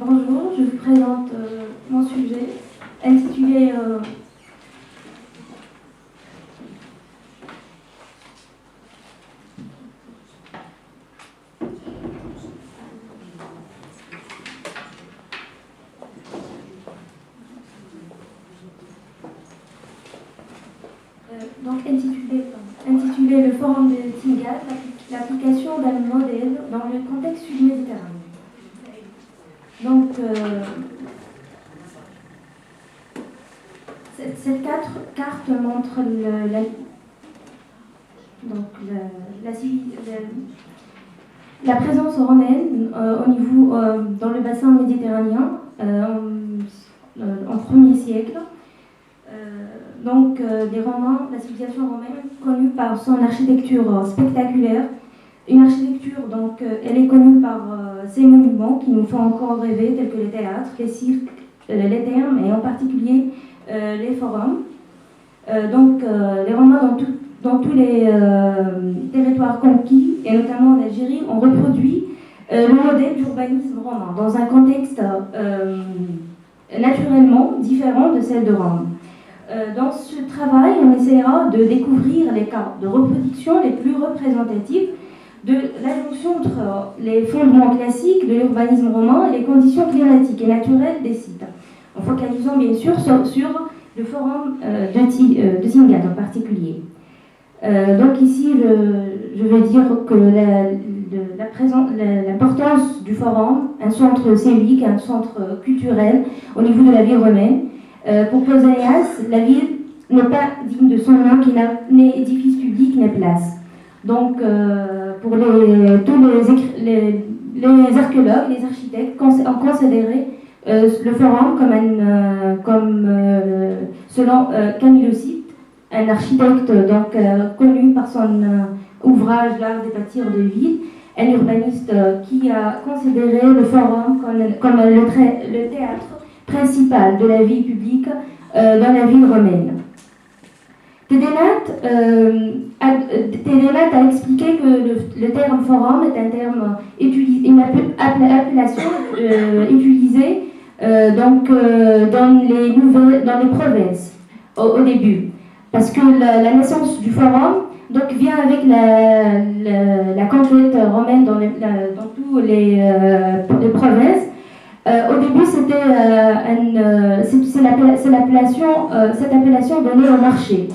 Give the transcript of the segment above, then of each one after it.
Bonjour, je vous présente mon sujet intitulé intitulé Le Forum de Tingad, l'application d'un modèle dans le contexte sud-méditerranéen. Donc, cette carte montre la présence romaine au niveau dans le bassin méditerranéen en 1er siècle. Les Romains, la civilisation romaine, connue par son architecture spectaculaire. Une architecture, elle est connue par ses monuments qui nous font encore rêver, tels que les théâtres, les cirques, les thermes et en particulier les forums. Les Romains, dans tous les territoires conquis, et notamment en Algérie, ont reproduit le modèle d'urbanisme romain dans un contexte naturellement différent de celle de Rome. Dans ce travail, on essaiera de découvrir les cas de reproduction les plus représentatifs de la jonction entre les fondements classiques de l'urbanisme romain et les conditions climatiques et naturelles des sites, en focalisant bien sûr sur le forum de Tingad en particulier. Ici, je veux dire que l'importance du forum, un centre civique, un centre culturel au niveau de la vie romaine. Pour Pausanias, la ville n'est pas digne de son nom, qui n'a ni édifice public ni place. Donc, pour tous les archéologues, les architectes ont considéré le forum comme selon Camille Ossite, un architecte connu par son ouvrage L'art des bâtir de ville, un urbaniste qui a considéré le forum comme le théâtre principal de la vie publique dans la ville romaine. Tédénate a expliqué que le terme forum est un terme une appellation utilisée dans les provinces au début, parce que la naissance du forum vient avec la conquête romaine dans toutes les provinces. Au début, c'est cette appellation donnée au marché.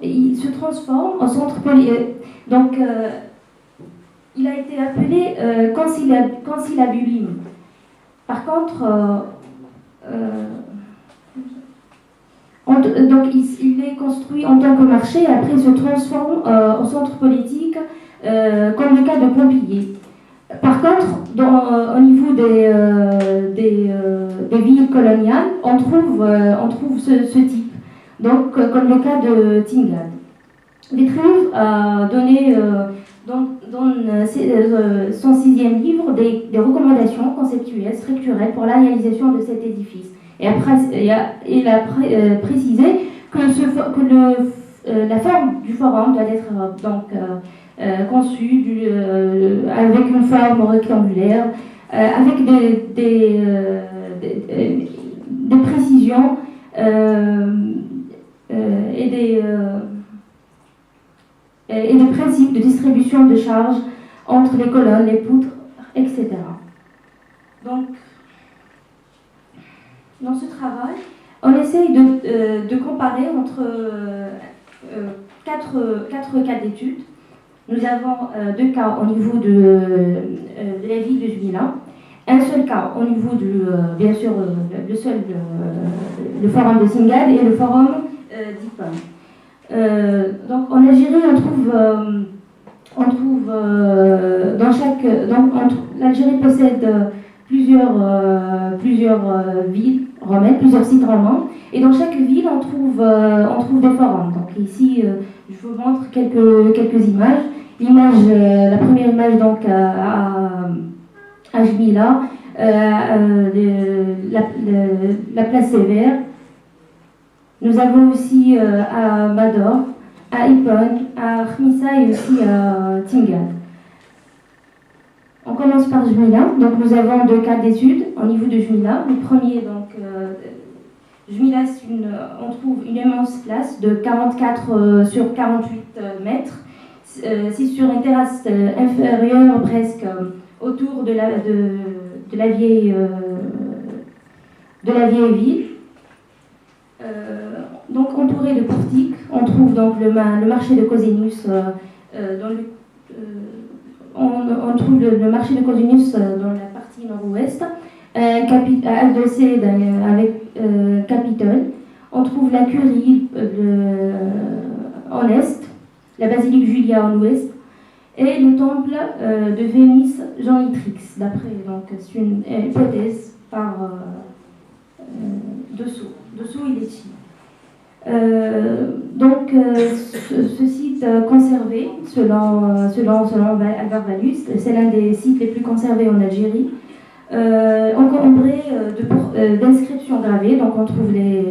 Ils se transforment en centre politique. Il a été appelé conciliabulum. Par contre, il est construit en tant que marché et après il se transforme en centre politique, comme le cas de Pompéi. Par contre, au niveau des villes coloniales, on trouve ce type, comme le cas de Tingad. Vitruve a donné dans son 6e livre des recommandations conceptuelles, structurelles pour la réalisation de cet édifice. Et après, il a précisé que la forme du forum doit être conçue avec une forme rectangulaire, avec des précisions et des principes de distribution de charges entre les colonnes, les poutres, etc. Donc, dans ce travail, on essaye de comparer entre 4 cas d'études. Nous avons 2 cas au niveau de la ville de Jmila, un seul cas au niveau bien sûr, le forum de Tingad et le forum d'Ipam. En Algérie, l'Algérie possède plusieurs villes romaines, plusieurs sites romains, et dans chaque ville on trouve des forums. Donc ici, je vous montre quelques images. La première image à Jmila, la place Sévère. Nous avons aussi à Mador à Ipon, à Khmissa et aussi à Tingad. On commence par Jmila. Donc nous avons 2 cas d'études au niveau de Jmila. Le premier, donc, Jmila, on trouve une immense place de 44 sur 48 mètres. C'est sur une terrasse inférieure presque autour de la vieille ville. Donc entouré de portiques, on trouve donc le marché de Cosenius on trouve le marché de Cosenius dans la partie nord-ouest, adossé avec Capitole. On trouve la curie en est, la basilique Julia en ouest, et le temple de Vénus Jean-Itrix, d'après, donc c'est une hypothèse par dessous il est ici. Ce site conservé, selon Alvar Valus, c'est l'un des sites les plus conservés en Algérie, encombré d'inscriptions gravées. Donc on trouve les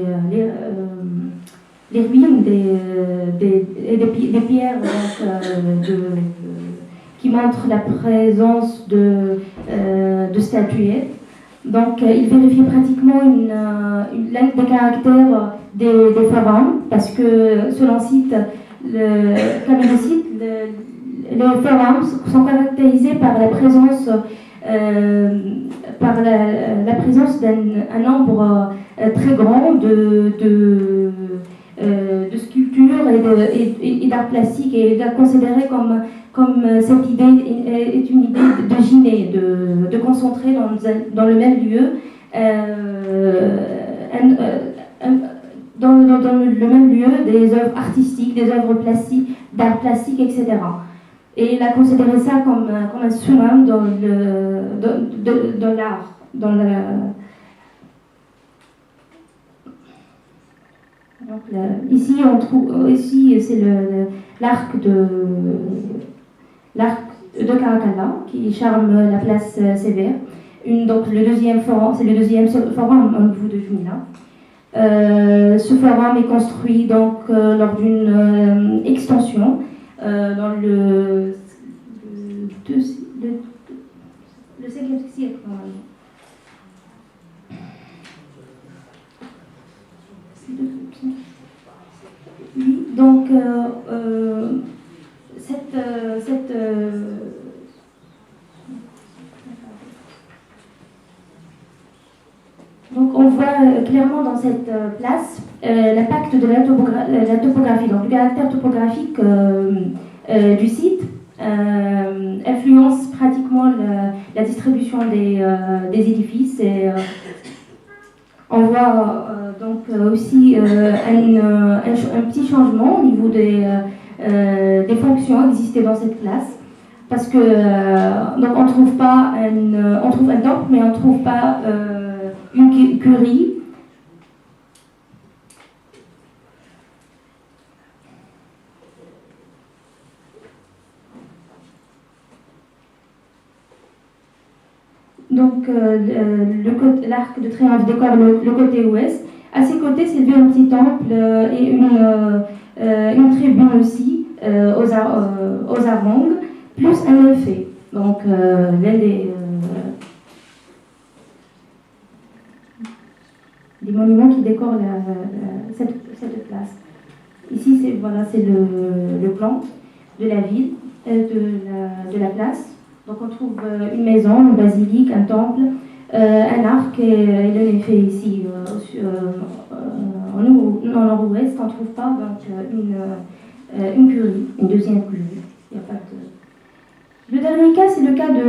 ruines des pierres qui montrent la présence de statuettes. Donc, il vérifie pratiquement l'un des caractères des pharaons, parce que selon le site, comme le site, les pharaons sont caractérisés par la présence, d'un nombre très grand de sculptures et d'art plastique, et est considéré comme cette idée est une idée de gîner, de concentrer dans le même lieu, dans le même lieu des œuvres artistiques, des œuvres plastiques, d'art plastique, etc. Et il a considéré ça comme un summum dans l'art, Donc, ici, on trouve, ici c'est l'arc de Caracalla qui charme la place Sévère. Donc c'est le deuxième forum au niveau de Jmila. Ce forum est construit donc lors d'une extension dans le 5e siècle normalement. Oui, donc donc on voit clairement dans cette place l'impact de la topographie, donc le caractère topographique du site influence pratiquement la distribution des édifices, et on voit donc aussi un petit changement au niveau des fonctions existées dans cette place, parce que donc on trouve un temple, mais on ne trouve pas une curie. Donc l'arc de triomphe décore le côté ouest. À ses côtés s'élevait un petit temple et une tribune aussi aux harangues, plus un effet. Donc l'un des monuments qui décorent cette place. Ici, c'est le plan de la ville, de la place. Donc on trouve une maison, une basilique, un temple, un arc et le effet ici. En nord-ouest, on ne trouve pas donc, une curie, une deuxième curie. Il n'y a pas de... Le dernier cas, c'est le cas de...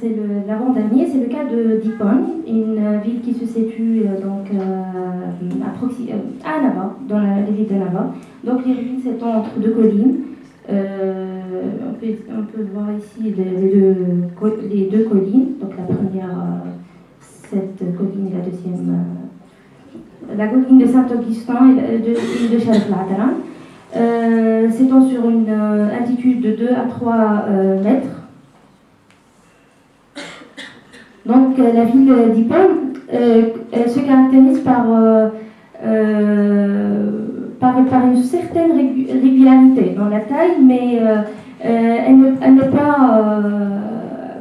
c'est l'avant-dernier, c'est le cas de Dipon, une ville qui se situe donc, à Annaba, dans la ville de Annaba. Donc les ruines s'étendent entre deux collines. On peut voir ici les deux collines. Donc la première, cette colline, et la deuxième, la colline de Saint-Augustin et de Chalflatran. S'étend sur une altitude de 2 à 3 mètres. Donc la ville d'Ypres se caractérise par une certaine régularité dans la taille, mais elle n'est pas...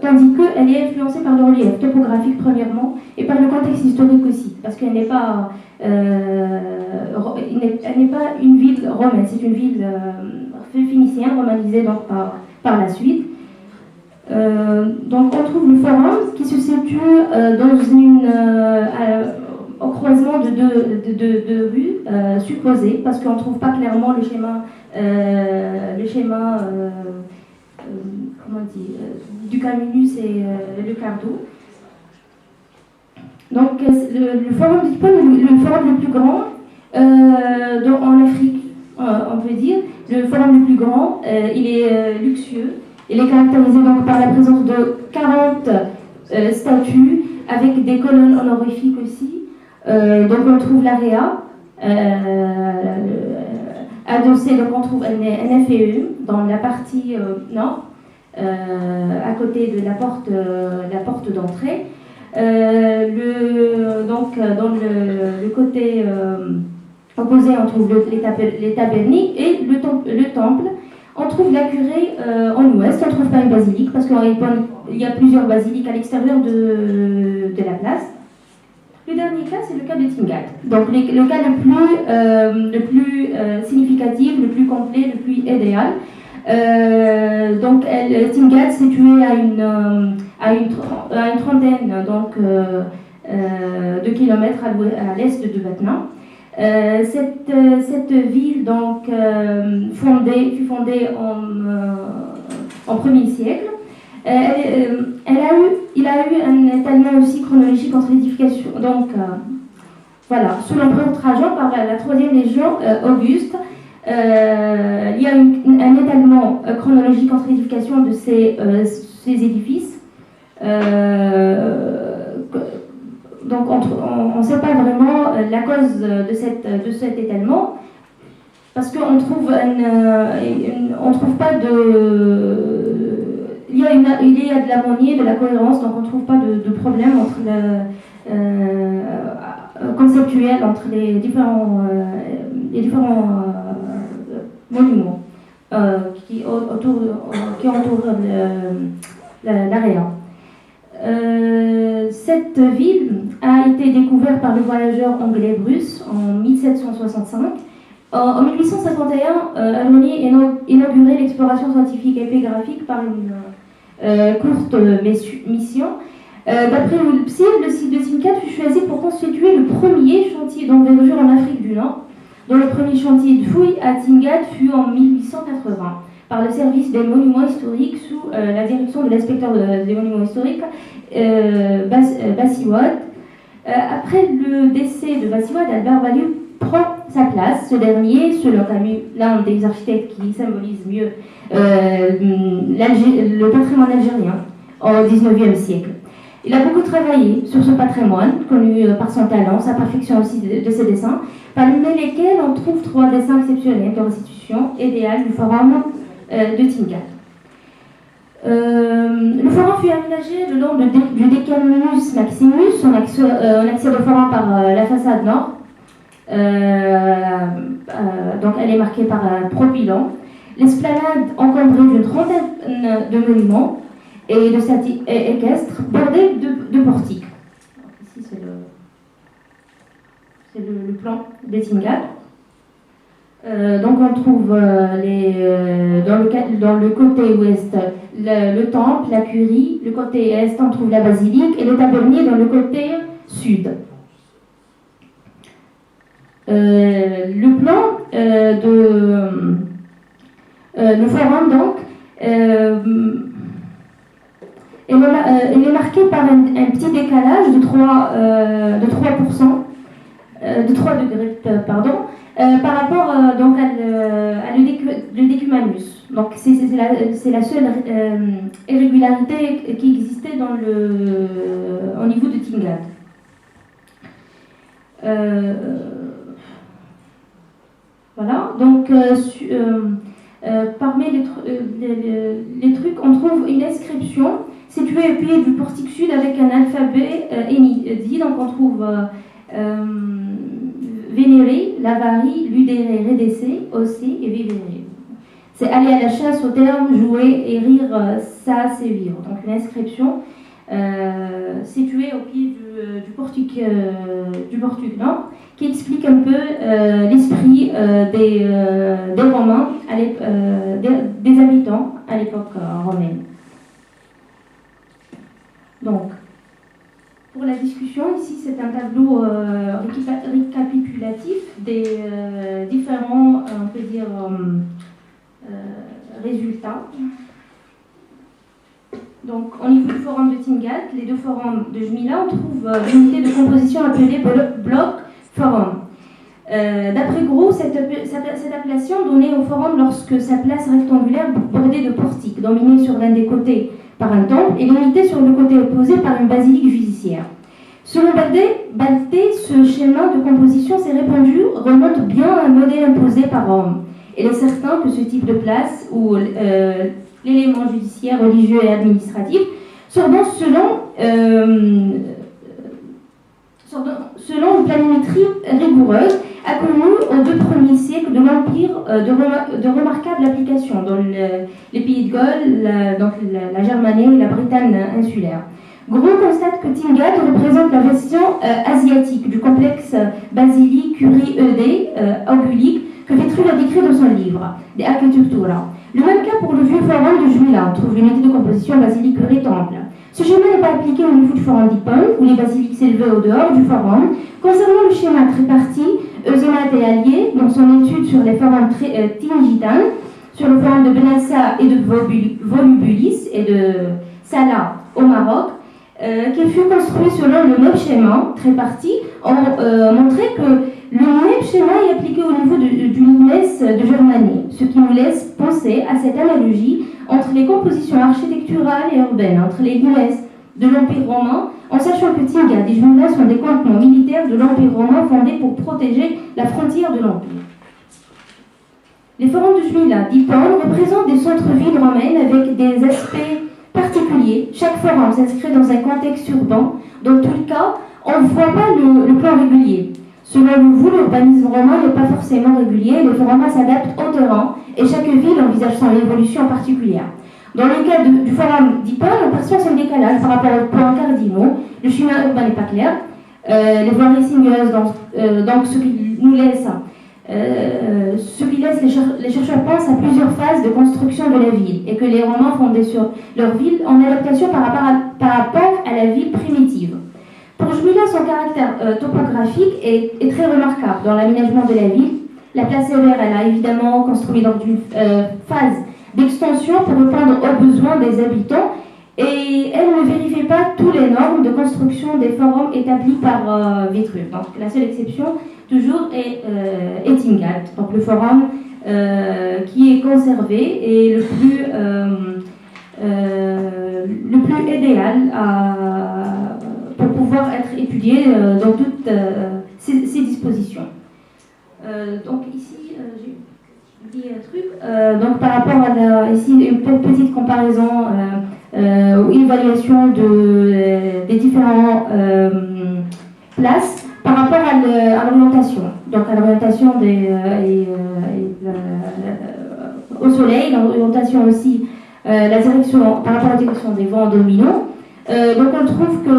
tandis qu'elle est influencée par le relief topographique premièrement, et par le contexte historique aussi, parce qu'elle n'est pas, elle n'est pas une ville romaine, c'est une ville phénicienne, romanisée donc par la suite. Donc on trouve le forum qui se situe au croisement de deux rues supposées, parce qu'on ne trouve pas clairement le schéma comment on dit, du Camillus et le Cardo. Donc le forum d'Hippone est le forum le plus grand en Afrique, on peut dire. Le forum le plus grand, il est luxueux. Il est caractérisé donc par la présence de 40 statues avec des colonnes honorifiques aussi. Donc on trouve l'AREA, adossé, donc on trouve un FEE dans la partie nord, à côté de la porte d'entrée. Donc dans le côté opposé, on trouve les tabernies et le temple. On trouve la curée en ouest, on ne trouve pas une basilique, parce qu'il y a plusieurs basiliques à l'extérieur de la place. Le dernier cas, c'est le cas de Tingad. Donc le cas le plus significatif, le plus complet, le plus idéal. Donc Tingad, situé à une trentaine de kilomètres à l'est de Batna. Cette ville donc, fut fondée en 1er siècle. Il a eu un étalement aussi chronologique entre l'édification. Donc, voilà, sous l'empereur Trajan, par la 3e légion Auguste, il y a un étalement chronologique entre l'édification de ces édifices. Donc on ne sait pas vraiment la cause de cet étalement, parce qu'on trouve on trouve pas il y a de l'harmonie, de la cohérence, donc on ne trouve pas de problème conceptuel entre les différents monuments qui entourent l'AREA. Cette ville a été découverte par le voyageur anglais Bruce en 1765. En 1851, Almoni inauguré l'exploration scientifique et épigraphique par une courte mission. D'après le PSI, le site de Tingad fut choisi pour constituer le premier chantier d'envergure en Afrique du Nord, dont le premier chantier de fouille à Tingad fut en 1880 par le service des monuments historiques sous la direction de l'inspecteur des monuments historiques Bassiwad. Après le décès de Bassiwad, Albert Valliou prend sa place. Ce dernier, selon Camus, l'un des architectes qui symbolise mieux le patrimoine algérien au XIXe siècle. Il a beaucoup travaillé sur ce patrimoine, connu par son talent, sa perfection aussi de ses dessins, parmi lesquels on trouve 3 dessins exceptionnels de restitution idéale du forum de Tingad. Le forum fut aménagé le long du Decumanus Maximus, on accède au forum par la façade nord. Donc elle est marquée par un propylon. L'esplanade encombrée d'une trentaine de monuments et de statues équestres bordées de portiques. Ici c'est le plan de Tingad. Donc on trouve dans le côté ouest le temple, la curie, le côté est on trouve la basilique et le tabernier dans le côté sud. Le plan le forum donc il est marqué par un petit décalage de 3 degrés par rapport donc à le Decumanus. Donc c'est la seule irrégularité qui existait au niveau de Tingad. Voilà, donc parmi les trucs, on trouve une inscription située au pied du portique sud avec un alphabet énidi. Donc on trouve vénérer, l'avarie, ludere, redesser, osser et vivere. C'est aller à la chasse au terme, jouer et rire, ça c'est vivre. Donc une inscription située au pied du portique nord, qui explique un peu l'esprit des Romains, des habitants à l'époque romaine. Donc, pour la discussion, ici c'est un tableau récapitulatif des différents, on peut dire, résultats. Donc, au niveau du forum de Tingat, les deux forums de Jmila, on trouve l'unité de composition appelée bloc forum. D'après Gros, cette appellation donnée au forum lorsque sa place rectangulaire bordée de portiques, dominée sur l'un des côtés par un temple et limitée sur le côté opposé par une basilique judiciaire. Selon Balté, ce schéma de composition s'est répandu remonte bien à un modèle imposé par Rome. Il est certain que ce type de place, où l'élément judiciaire, religieux et administratif, s'ordonne selon une planimétrie rigoureuse, a connu aux 2 premiers siècles de l'Empire de remarquables applications dans les pays de Galles, donc la Germanie et la Bretagne insulaire. Gros constate que Tingat représente la version asiatique du complexe basilique curie augulique que Vitruve a décrit dans son livre De Architectura. Le même cas pour le vieux forum de Jmila, on trouve l'unité de composition basilique curie temple. Ce schéma n'est pas appliqué au niveau du forum d'Hippone, où les basiliques s'élevaient au dehors du forum. Concernant le schéma tripartite, Eusémate et Allier, dans son étude sur les forums tingitanes, sur le forum de Benassa et de Volubilis et de Salah au Maroc, qui fut construit selon le même schéma tripartite, ont montré que le même schéma est appliqué au niveau du limes de Germanie, ce qui nous laisse penser à cette analogie entre les compositions architecturales et urbaines, entre les limes de l'Empire romain, en sachant que Tingat et Jmila sont des campements militaires de l'Empire romain fondés pour protéger la frontière de l'Empire. Les forums de Jmila d'Hippone représentent des centres-villes romaines avec des aspects particuliers. Chaque forum s'inscrit dans un contexte urbain. Dans tout le cas, on ne voit pas le plan régulier. Selon vous, l'urbanisme romain n'est pas forcément régulier, les forums s'adaptent au terrain et chaque ville envisage son évolution particulière. Dans le cas du forum d'Hippone, on perçoit ce décalage par rapport aux points cardinaux. Le schéma urbain n'est pas clair. Les voiries sinueuses, donc ce qui laisse les chercheurs pensent à plusieurs phases de construction de la ville et que les Romains fondaient sur leur ville en adaptation par rapport à la ville primitive. Pour Jmila, son caractère topographique est très remarquable dans l'aménagement de la ville. La place Sévère, elle a évidemment construit dans une phase d'extension pour répondre aux besoins des habitants et elle ne vérifiait pas toutes les normes de construction des forums établis par Vitruve. Donc la seule exception, toujours, est Tingat, donc le forum qui est conservé et le plus idéal pour pouvoir être étudié dans toutes ces dispositions. Donc ici, j'ai dit un truc. Donc par rapport à ici une petite comparaison ou évaluation des différentes places par rapport à l'orientation. Donc à l'orientation au soleil, l'orientation aussi, la direction par rapport à la direction des vents dominants. Donc on trouve que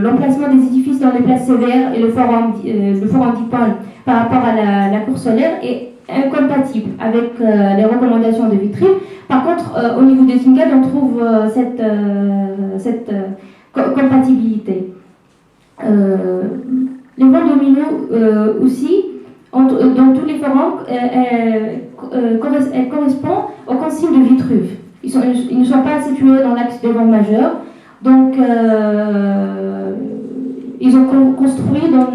l'emplacement des édifices dans les places sévères et le forum d'Hippone par rapport à la course solaire est incompatible avec les recommandations de Vitruve. Par contre, au niveau des Tingat, on trouve cette compatibilité. Les vents dominants aussi, dans tous les forums, correspondent au concile de Vitruve. Ils ne sont pas situés dans l'axe des vents majeurs. Donc, ils ont construit dans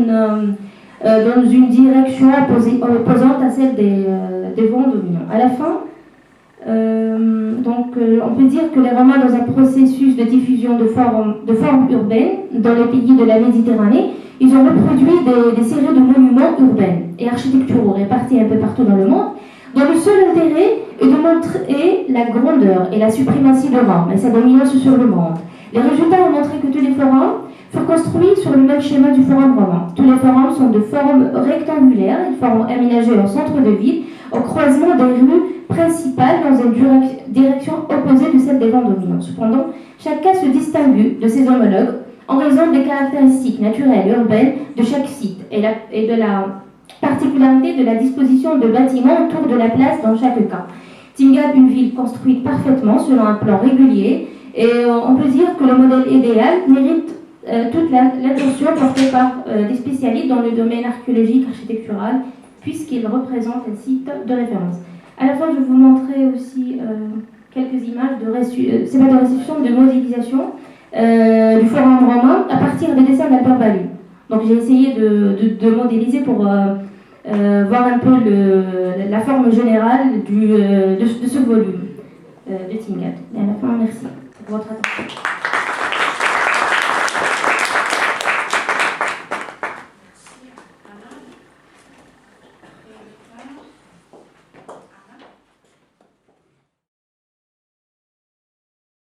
une direction opposante à celle des vents dominants. À la fin, on peut dire que les Romains, dans un processus de diffusion de formes urbaines dans les pays de la Méditerranée, ils ont reproduit des séries de monuments urbains et architecturaux répartis un peu partout dans le monde, dont le seul intérêt est de montrer la grandeur et la suprématie de Rome et sa dominance sur le monde. Les résultats ont montré que tous les forums furent construits sur le même schéma du forum roman. Tous les forums sont de formes rectangulaires, ils forment aménagés en centre de ville, au croisement des rues principales dans une direction opposée de celle des vents dominants. Cependant, chaque cas se distingue de ses homologues en raison des caractéristiques naturelles et urbaines de chaque site et de la particularité de la disposition de bâtiments autour de la place dans chaque cas. Tingad, une ville construite parfaitement selon un plan régulier, et on peut dire que le modèle idéal mérite toute l'attention portée par des spécialistes dans le domaine archéologique architectural, puisqu'il représente un site de référence. À la fin, je vais vous montrer aussi quelques images de réception, de modélisation du forum romain à partir des dessins d'Albert Balu. Donc j'ai essayé de modéliser pour voir un peu la forme générale de ce volume de Tingad. Et à la fin, merci pour votre attention.